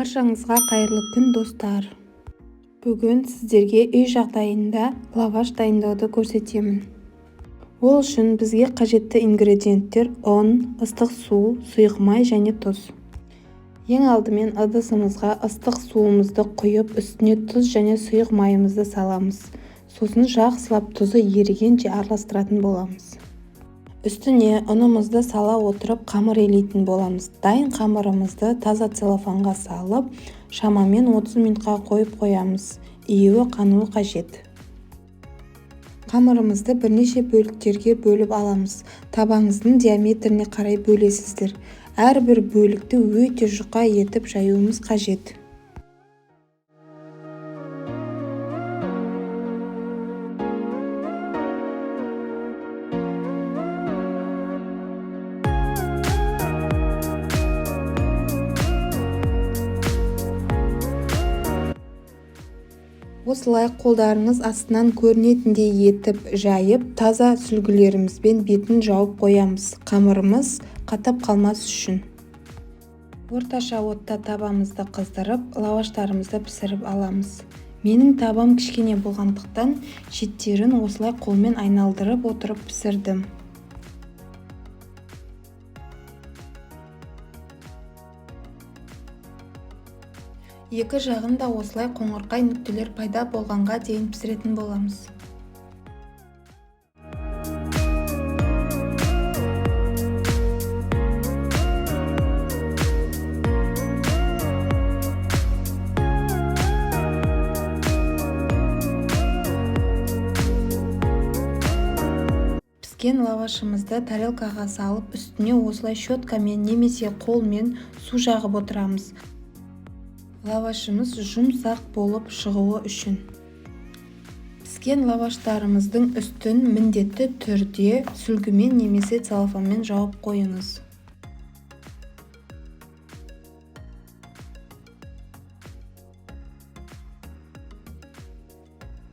Баршаңызға қайырлы күн достар. Бүгін сіздерге үй жағдайында лаваш дайындауды көрсетемін. Ол үшін бізге қажетті ингредиенттер ұн, ыстық су, сұйық май және тұз. Ең алдымен ыдысымызға ыстық суымызды құйып, үстіне тұз және сұйық майымызды саламыз. Сосын жақсылап тұзы ерігенше араластыратын боламыз. Үстіне ұнымызды сала отырып қамыр илейтін боламыз. Дайын қамырымызды таза целлофанға салып, шамамен 30 минутқа қойып қоямыз. Июі қануы қажет. Қамырымызды бірнеше бөліктерге бөліп аламыз. Табаңыздың диаметріне қарай бөлесіздер. Әрбір бөлікті өте жұқа етіп жаюымыз қажет. Осылай қолдарыңыз астынан көрінетіндей етіп жайып, таза сүлгілерімізбен бетін жауып қоямыз. Қамырымыз қатып қалмас үшін. Орташа отта табамызды қыздырып, лаваштарымызды пісіріп аламыз. Менің табам кішкене болғандықтан, шеттерін осылай қолмен айналдырып отырып пісірдім. Екі жағын да осылай қоңырқай нүктелер пайда болғанға дейін пісіретін боламыз. Піскен лавашымызды тарелкаға салып, үстіне осылай щеткамен немесе қолмен су жағып отырамыз. Лавашымыз жұмсақ болып шығуы үшін. Піскен лаваштарымыздың үстін міндетті түрде сүлгімен немесе целлофанмен жауып қойыңыз.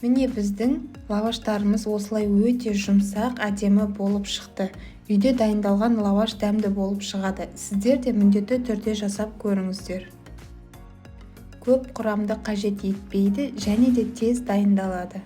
Міне біздің лаваштарымыз осылай өте жұмсақ, әдемі болып шықты. Үйде дайындалған лаваш дәмді болып шығады. Сіздер де міндетті түрде жасап көріңіздер. Көп құрамды қажет етпейді және де тез дайындалады.